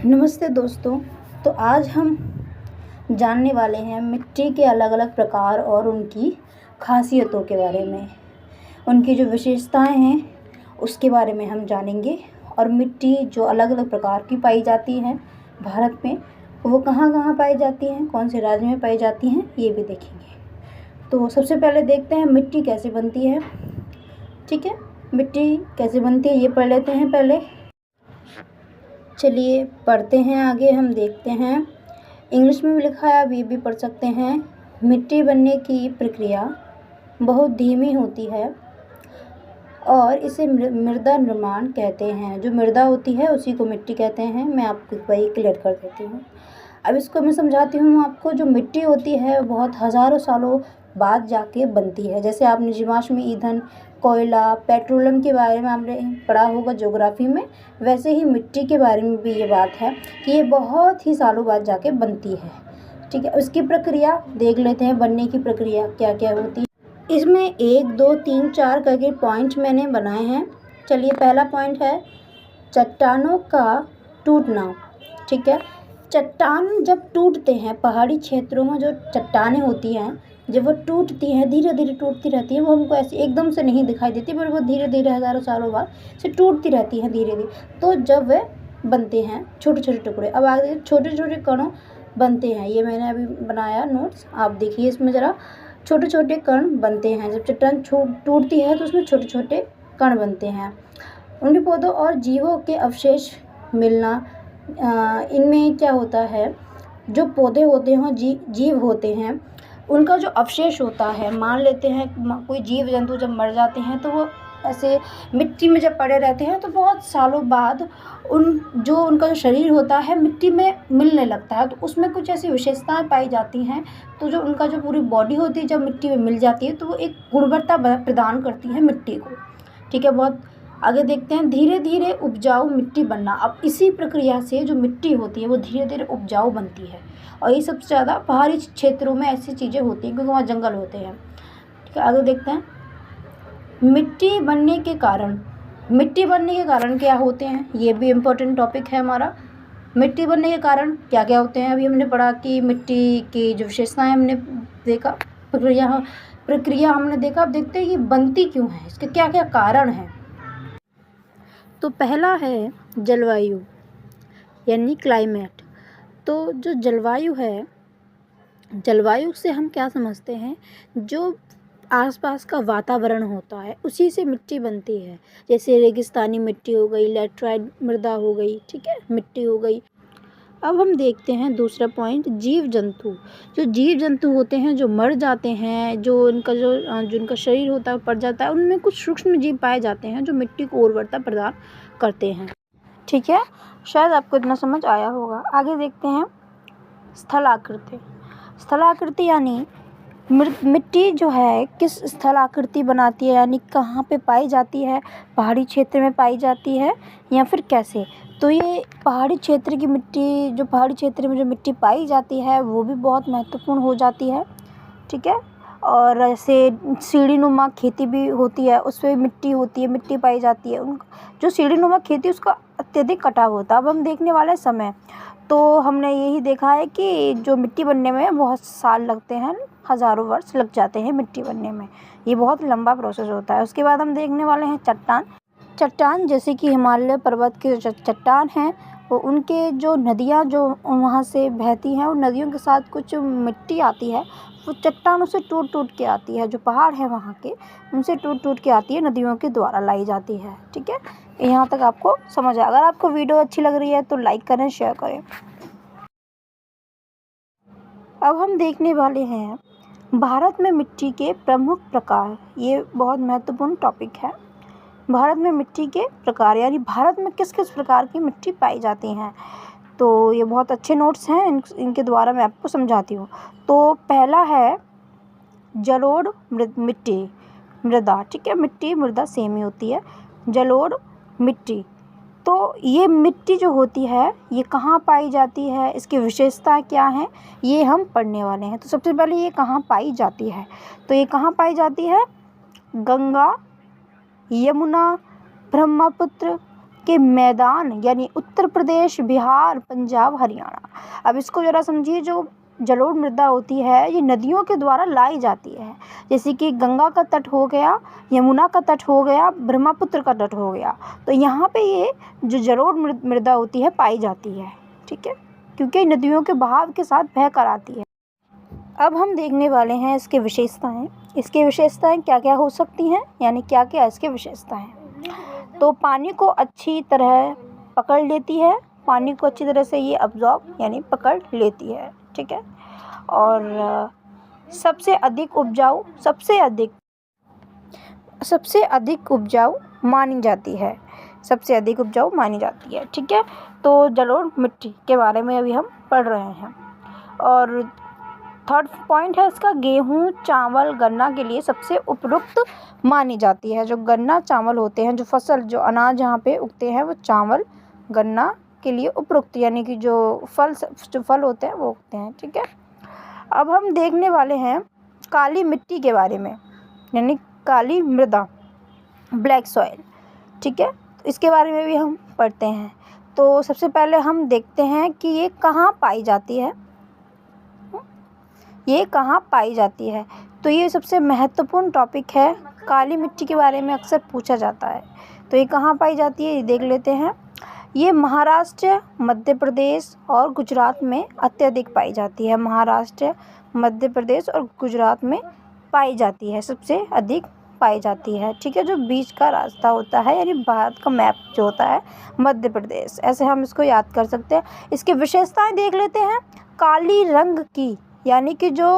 नमस्ते दोस्तों। तो आज हम जानने वाले हैं मिट्टी के अलग अलग प्रकार और उनकी खासियतों के बारे में। उनकी जो विशेषताएं हैं उसके बारे में हम जानेंगे। और मिट्टी जो अलग अलग प्रकार की पाई जाती है भारत में, वो कहाँ कहाँ पाई जाती हैं, कौन से राज्य में पाई जाती हैं, ये भी देखेंगे। तो सबसे पहले देखते हैं मिट्टी कैसे बनती है। ठीक है, मिट्टी कैसे बनती है ये पढ़ लेते हैं पहले। चलिए पढ़ते हैं आगे। हम देखते हैं, इंग्लिश में भी लिखा है, आप ये भी पढ़ सकते हैं। मिट्टी बनने की प्रक्रिया बहुत धीमी होती है और इसे मृदा निर्माण कहते हैं। जो मृदा होती है उसी को मिट्टी कहते हैं। मैं आपको वही क्लियर कर देती हूँ। अब इसको मैं समझाती हूँ आपको। जो मिट्टी होती है बहुत हज़ारों सालों बाद जाके बनती है। जैसे आपने जीवाश्म ईंधन, कोयला, पेट्रोलियम के बारे में आपने पढ़ा होगा ज्योग्राफी में, वैसे ही मिट्टी के बारे में भी ये बात है कि ये बहुत ही सालों बाद जाके बनती है। ठीक है, उसकी प्रक्रिया देख लेते हैं। बनने की प्रक्रिया क्या क्या होती है। इसमें 1 2 3 4 करके पॉइंट मैंने बनाए हैं। चलिए, पहला पॉइंट है चट्टानों का टूटना। ठीक है, चट्टान जब टूटते हैं, पहाड़ी क्षेत्रों में जो चट्टानें होती हैं जब वो टूटती हैं, धीरे धीरे टूटती रहती है, वो हमको ऐसे एकदम से नहीं दिखाई देती, पर वो धीरे धीरे हज़ारों सालों बाद से टूटती रहती हैं धीरे धीरे। तो जब वे बनते हैं छोटे छोटे टुकड़े, अब आगे छोटे छोटे कणों बनते हैं। ये मैंने अभी बनाया नोट्स, आप देखिए इसमें ज़रा। छोटे छोटे कण बनते हैं। जब चट्टान टूटती है तो उसमें छोटे छोटे कण बनते हैं। उनके पौधों और जीवों के अवशेष मिलना। इनमें क्या होता है, जो पौधे होते हैं, जीव होते हैं, उनका जो अवशेष होता है, मान लेते हैं कोई जीव जंतु जब मर जाते हैं तो वो ऐसे मिट्टी में जब पड़े रहते हैं तो बहुत सालों बाद उनका जो शरीर होता है मिट्टी में मिलने लगता है। तो उसमें कुछ ऐसी विशेषताएं पाई जाती हैं। तो जो उनका जो पूरी बॉडी होती है जब मिट्टी में मिल जाती है तो वो एक गुणवत्ता प्रदान करती है मिट्टी को। ठीक है, बहुत आगे देखते हैं। धीरे धीरे उपजाऊ मिट्टी बनना। अब इसी प्रक्रिया से जो मिट्टी होती है वो धीरे धीरे उपजाऊ बनती है। और ये सबसे ज़्यादा पहाड़ी क्षेत्रों में ऐसी चीज़ें होती हैं क्योंकि वहाँ जंगल होते हैं। ठीक है, आगे देखते हैं। मिट्टी बनने के कारण क्या होते हैं, ये भी इम्पोर्टेंट टॉपिक है हमारा। मिट्टी बनने के कारण क्या क्या होते हैं। अभी हमने पढ़ा कि मिट्टी की जो विशेषताएं हमने देखा, प्रक्रिया हमने देखा। अब देखते हैं कि बनती क्यों है, इसके क्या क्या कारण हैं। तो पहला है जलवायु यानी क्लाइमेट। तो जो जलवायु है, जलवायु से हम क्या समझते हैं, जो आसपास का वातावरण होता है उसी से मिट्टी बनती है। जैसे रेगिस्तानी मिट्टी हो गई, लैटराइट मृदा हो गई, ठीक है, मिट्टी हो गई। अब हम देखते हैं दूसरा पॉइंट, जीव जंतु। जो जीव जंतु होते हैं जो मर जाते हैं, जो उनका शरीर होता है पड़ जाता है, उनमें कुछ सूक्ष्म जीव पाए जाते हैं जो मिट्टी को उर्वरता प्रदान करते हैं। ठीक है, शायद आपको इतना समझ आया होगा। आगे देखते हैं स्थलाकृति। स्थलाकृति यानी मिट्टी जो है किस स्थलाकृति बनाती है, यानी कहाँ पे पाई जाती है, पहाड़ी क्षेत्र में पाई जाती है या फिर कैसे। तो ये पहाड़ी क्षेत्र की मिट्टी, जो पहाड़ी क्षेत्र में जो मिट्टी पाई जाती है वो भी बहुत महत्वपूर्ण हो जाती है। ठीक है, और ऐसे सीढ़ीनुमा खेती भी होती है, उसमें मिट्टी होती है, मिट्टी पाई जाती है। जो सीढ़ीनुमा खेती उसका अत्यधिक कटाव होता है। अब हम देखने वाले समय तो हमने यही देखा है कि जो मिट्टी बनने में बहुत साल लगते हैं, हज़ारों वर्ष लग जाते हैं मिट्टी बनने में। ये बहुत लंबा प्रोसेस होता है। उसके बाद हम देखने वाले हैं चट्टान। जैसे कि हिमालय पर्वत के जो चट्टान हैं, वो उनके जो नदियाँ जो वहाँ से बहती हैं, उन नदियों के साथ कुछ मिट्टी आती है, वो चट्टानों से टूट टूट के आती है। जो पहाड़ है वहाँ के, उनसे टूट टूट के आती है, नदियों के द्वारा लाई जाती है। ठीक है, यहाँ तक आपको समझ आया। अगर आपको वीडियो अच्छी लग रही है तो लाइक करें, शेयर करें। अब हम देखने वाले हैं भारत में मिट्टी के प्रमुख प्रकार। ये बहुत महत्वपूर्ण टॉपिक है। भारत में मिट्टी के प्रकार, यानी भारत में किस किस प्रकार की मिट्टी पाई जाती हैं। तो ये बहुत अच्छे नोट्स हैं, इनके द्वारा मैं आपको समझाती हूँ। तो पहला है जलोढ़ मृदा। ठीक है, मिट्टी मृदा सेम ही होती है। जलोढ़ मिट्टी, तो ये मिट्टी जो होती है ये कहाँ पाई जाती है, इसकी विशेषता क्या है, ये हम पढ़ने वाले हैं। तो सबसे पहले ये कहाँ पाई जाती है, तो ये कहाँ पाई जाती है, गंगा, यमुना, ब्रह्मपुत्र, के मैदान यानी उत्तर प्रदेश, बिहार, पंजाब, हरियाणा। अब इसको ज़रा समझिए, जो जलोढ़ मृदा होती है ये नदियों के द्वारा लाई जाती है, जैसे कि गंगा का तट हो गया, यमुना का तट हो गया, ब्रह्मपुत्र का तट हो गया। तो यहाँ पे ये जो जलोढ़ मृदा होती है पाई जाती है, ठीक है, क्योंकि नदियों के बहाव के साथ बह कर आती है। अब हम देखने वाले हैं इसके विशेषताएं। इसकी विशेषताएं क्या क्या हो सकती हैं, यानी क्या क्या इसके विशेषताएं। तो पानी को अच्छी तरह पकड़ लेती है, पानी को अच्छी तरह से ये अब्जॉर्ब यानी पकड़ लेती है, ठीक है। और सबसे अधिक उपजाऊ मानी जाती है, सबसे अधिक उपजाऊ मानी जाती है, ठीक है। तो जलोढ़ मिट्टी के बारे में अभी हम पढ़ रहे हैं। और थर्ड पॉइंट है इसका, गेहूँ, चावल, गन्ना के लिए सबसे उपयुक्त मानी जाती है। जो गन्ना चावल होते हैं, जो फसल, जो अनाज यहाँ पे उगते हैं वो चावल गन्ना के लिए उपयुक्त, यानी कि जो फल होते हैं वो उगते हैं, ठीक है। अब हम देखने वाले हैं काली मिट्टी के बारे में, यानी काली मृदा, ब्लैक सॉइल, ठीक है। तो इसके बारे में भी हम पढ़ते हैं। तो सबसे पहले हम देखते हैं कि ये कहाँ पाई जाती है, ये कहाँ पाई जाती है। तो ये सबसे महत्वपूर्ण टॉपिक है, काली मिट्टी के बारे में अक्सर पूछा जाता है। तो ये कहाँ पाई जाती है ये देख लेते हैं। ये महाराष्ट्र, मध्य प्रदेश और गुजरात में अत्यधिक पाई जाती है। महाराष्ट्र, मध्य प्रदेश और गुजरात में पाई जाती है, सबसे अधिक पाई जाती है, ठीक है। जो बीच का रास्ता होता है, यानी भारत का मैप जो होता है, मध्य प्रदेश, ऐसे हम इसको याद कर सकते हैं। इसकी विशेषताएं देख लेते हैं। काली रंग की, यानी कि जो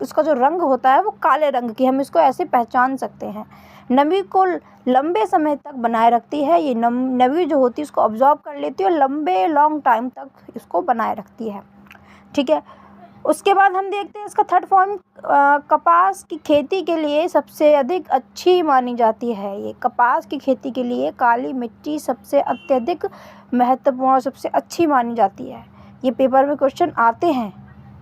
इसका जो रंग होता है वो काले रंग की, हम इसको ऐसे पहचान सकते हैं। नमी को लंबे समय तक बनाए रखती है, ये नमी जो होती है इसको ऑब्जॉर्ब कर लेती है और लॉन्ग टाइम तक इसको बनाए रखती है, ठीक है। उसके बाद हम देखते हैं इसका थर्ड पॉइंट, कपास की खेती के लिए सबसे अधिक अच्छी मानी जाती है। ये कपास की खेती के लिए काली मिट्टी सबसे अत्यधिक महत्वपूर्ण और सबसे अच्छी मानी जाती है। ये पेपर में क्वेश्चन आते हैं,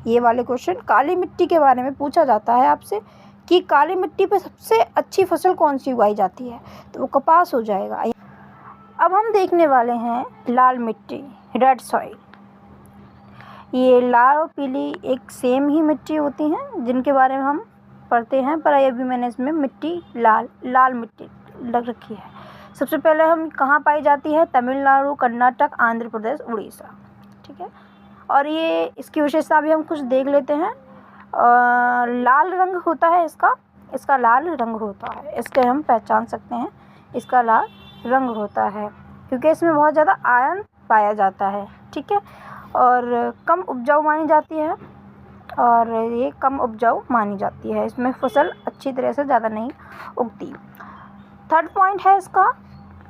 ये वाले क्वेश्चन काली मिट्टी के बारे में पूछा जाता है आपसे कि काली मिट्टी पे सबसे अच्छी फसल कौन सी उगाई जाती है, तो वो कपास हो जाएगा। अब हम देखने वाले हैं लाल मिट्टी, रेड सॉइल। ये लाल और पीली एक सेम ही मिट्टी होती हैं जिनके बारे में हम पढ़ते हैं, पर अभी मैंने इसमें मिट्टी लाल मिट्टी लग रखी है। सबसे पहले हम कहाँ पाई जाती है, तमिलनाडु, कर्नाटक, आंध्र प्रदेश, उड़ीसा, ठीक है। और ये इसकी विशेषता भी हम कुछ देख लेते हैं। लाल रंग होता है इसका लाल रंग होता है, इसके हम पहचान सकते हैं, इसका लाल रंग होता है क्योंकि इसमें बहुत ज़्यादा आयरन पाया जाता है, ठीक है। और कम उपजाऊ मानी जाती है, और ये कम उपजाऊ मानी जाती है, इसमें फसल अच्छी तरह से ज़्यादा नहीं उगती। थर्ड पॉइंट है इसका,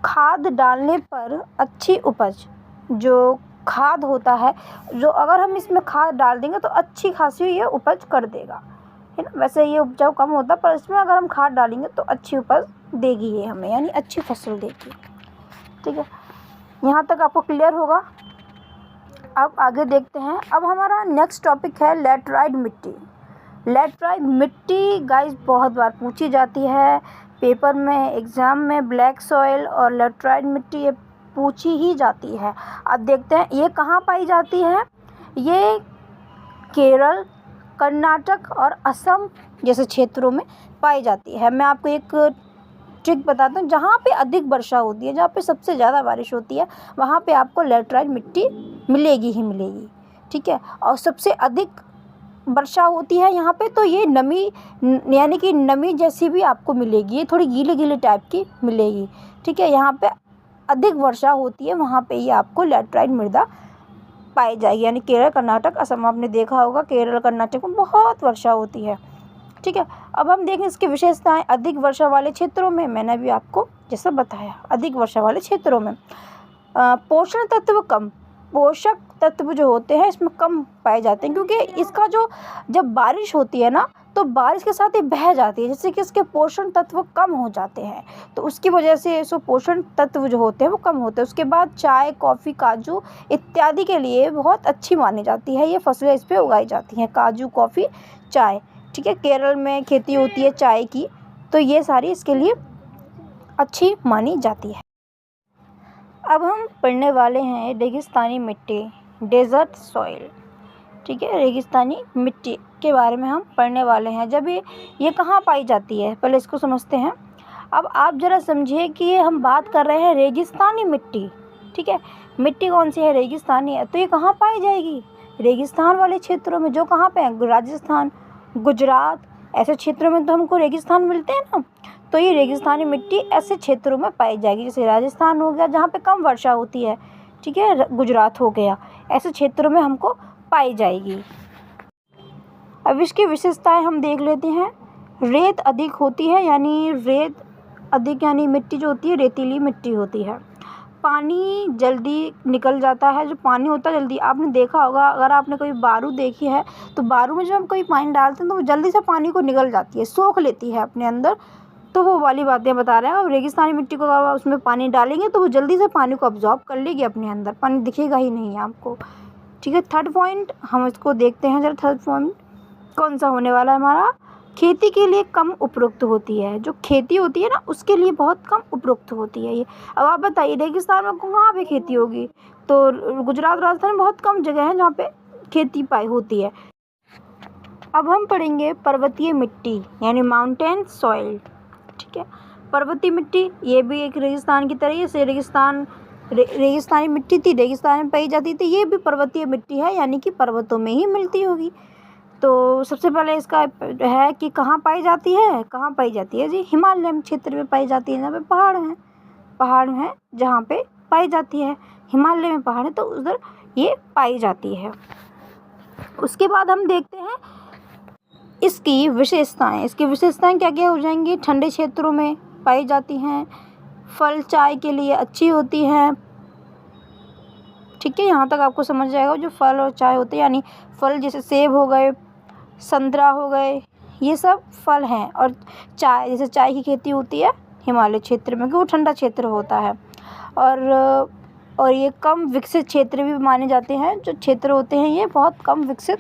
खाद डालने पर अच्छी उपज। जो खाद होता है, जो अगर हम इसमें खाद डाल देंगे तो अच्छी खासी ये उपज कर देगा, है ना। वैसे ये उपजाऊ कम होता है, पर इसमें अगर हम खाद डालेंगे तो अच्छी उपज देगी ये हमें, यानी अच्छी फसल देगी, ठीक है। यहाँ तक आपको क्लियर होगा। अब आगे देखते हैं। अब हमारा नेक्स्ट टॉपिक है लैटराइट मिट्टी। लैटराइट मिट्टी गाइस बहुत बार पूछी जाती है पेपर में, एग्ज़ाम में। ब्लैक सॉइल और लैटराइट मिट्टी ये पूछी ही जाती है। अब देखते हैं ये कहाँ पाई जाती है। ये केरल, कर्नाटक और असम जैसे क्षेत्रों में पाई जाती है। मैं आपको एक ट्रिक बताता हूँ, जहाँ पे अधिक वर्षा होती है, जहाँ पे सबसे ज़्यादा बारिश होती है, वहाँ पे आपको लैटराइट मिट्टी मिलेगी ही मिलेगी, ठीक है। और सबसे अधिक वर्षा होती है यहाँ पे, तो ये नमी, यानी कि नमी जैसी भी आपको मिलेगी, ये थोड़ी गीले गीले टाइप की मिलेगी, ठीक है। यहाँ पे अधिक वर्षा होती है, वहाँ पे ये आपको लैटराइट मृदा पाई जाएगी, यानी केरल, कर्नाटक, असम। आपने देखा होगा केरल, कर्नाटक में बहुत वर्षा होती है, ठीक है। अब हम देखें इसकी विशेषताएं। अधिक वर्षा वाले क्षेत्रों में, मैंने अभी आपको जैसा बताया, अधिक वर्षा वाले क्षेत्रों में पोषण तत्व कम, पोषक तत्व जो होते हैं इसमें कम पाए जाते हैं, क्योंकि इसका जो जब बारिश होती है ना, तो बारिश के साथ ही बह जाती है, जिससे कि इसके पोषण तत्व कम हो जाते हैं, तो उसकी वजह से सो पोषण तत्व जो होते हैं वो कम होते हैं। उसके बाद चाय, कॉफ़ी, काजू इत्यादि के लिए बहुत अच्छी मानी जाती है, ये फसलें इस पर उगाई जाती हैं, काजू, कॉफ़ी, चाय, ठीक है। केरल में खेती होती है चाय की, तो ये सारी इसके लिए अच्छी मानी जाती है। अब हम पढ़ने वाले हैं रेगिस्तानी मिट्टी, डेजर्ट सॉइल। ठीक है, रेगिस्तानी मिट्टी के बारे में हम पढ़ने वाले हैं। जब ये कहाँ पाई जाती है, पहले इसको समझते हैं। अब आप ज़रा समझिए कि ये हम बात कर रहे हैं रेगिस्तानी मिट्टी। ठीक है, मिट्टी कौन सी है, रेगिस्तानी है। तो ये कहाँ पाई जाएगी, रेगिस्तान वाले क्षेत्रों में, जो कहाँ पे हैं, राजस्थान, गुजरात, ऐसे क्षेत्रों में तो हमको रेगिस्तान मिलते हैं ना। तो ये रेगिस्तानी मिट्टी ऐसे क्षेत्रों में पाई जाएगी, जैसे राजस्थान हो गया जहाँ पे कम वर्षा होती है। ठीक है, गुजरात हो गया, ऐसे क्षेत्रों में हमको पाई जाएगी। अब इसकी विशेषताएं हम देख लेते हैं। रेत अधिक होती है, यानी रेत अधिक, यानी मिट्टी जो होती है रेतीली मिट्टी होती है। पानी जल्दी निकल जाता है, जो पानी होता है जल्दी, आपने देखा होगा, अगर आपने कोई बारू देखी है तो बारू में जब हम कोई पानी डालते हैं तो वो जल्दी से पानी को निकल जाती है, सोख लेती है अपने अंदर। तो वो वाली बातें बता रहे हैं। और रेगिस्तानी मिट्टी को अगर उसमें पानी डालेंगे तो वो जल्दी से पानी को अब्जॉर्ब कर लेगी अपने अंदर, पानी दिखेगा ही नहीं आपको। ठीक है, थर्ड पॉइंट हम इसको देखते हैं जरा। थर्ड पॉइंट कौन सा होने वाला है हमारा, खेती के लिए कम उपयुक्त होती है। जो खेती होती है ना उसके लिए बहुत कम उपयुक्त होती है ये। अब आप बताइए रेगिस्तान में कहाँ पे खेती होगी, तो गुजरात, राजस्थान में बहुत कम जगह है जहाँ पे खेती पाई होती है। अब हम पढ़ेंगे पर्वतीय मिट्टी, यानी माउंटेन सॉइल। ठीक है, पर्वतीय मिट्टी ये भी एक रेगिस्तान की तरह से रेगिस्तानी मिट्टी थी, रेगिस्तान में पाई जाती थी। ये भी पर्वतीय मिट्टी है, यानी कि पर्वतों में ही मिलती होगी। तो सबसे पहले इसका है कि कहाँ पाई जाती है, कहाँ पाई जाती है जी, हिमालय क्षेत्र में पाई जाती है, जहाँ पे पहाड़ हैं जहाँ पे पाई जाती है। हिमालय में पहाड़ है तो उधर ये पाई जाती है। उसके बाद हम देखते हैं इसकी विशेषताएं। इसकी विशेषताएं क्या क्या हो जाएंगी, ठंडे क्षेत्रों में पाई जाती हैं, फल चाय के लिए अच्छी होती हैं। ठीक है, यहाँ तक आपको समझ जाएगा। जो फल और चाय होते हैं, यानी फल जैसे सेब हो गए, संतरा हो गए, ये सब फल हैं। और चाय, जैसे चाय की खेती होती है हिमालय क्षेत्र में, क्योंकि वो ठंडा क्षेत्र होता है। और ये कम विकसित क्षेत्र भी माने जाते हैं। जो क्षेत्र होते हैं ये बहुत कम विकसित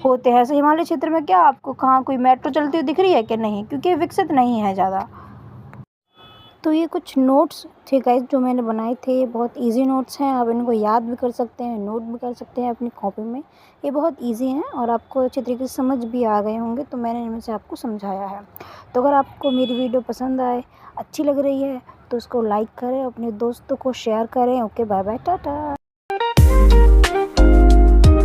होते हैं। ऐसे हिमालय क्षेत्र में क्या आपको कहाँ कोई मेट्रो चलती हुई दिख रही है कि नहीं, क्योंकि ये विकसित नहीं है ज़्यादा। तो ये कुछ नोट्स थे गाइस जो मैंने बनाए थे। ये बहुत इजी नोट्स हैं, आप इनको याद भी कर सकते हैं, नोट भी कर सकते हैं अपनी कॉपी में। ये बहुत इजी हैं और आपको अच्छी तरीके से समझ भी आ गए होंगे, तो मैंने इनमें से आपको समझाया है। तो अगर आपको मेरी वीडियो पसंद आए, अच्छी लग रही है, तो उसको लाइक करें, अपने दोस्तों को शेयर करें। Okay, bye bye, Tata.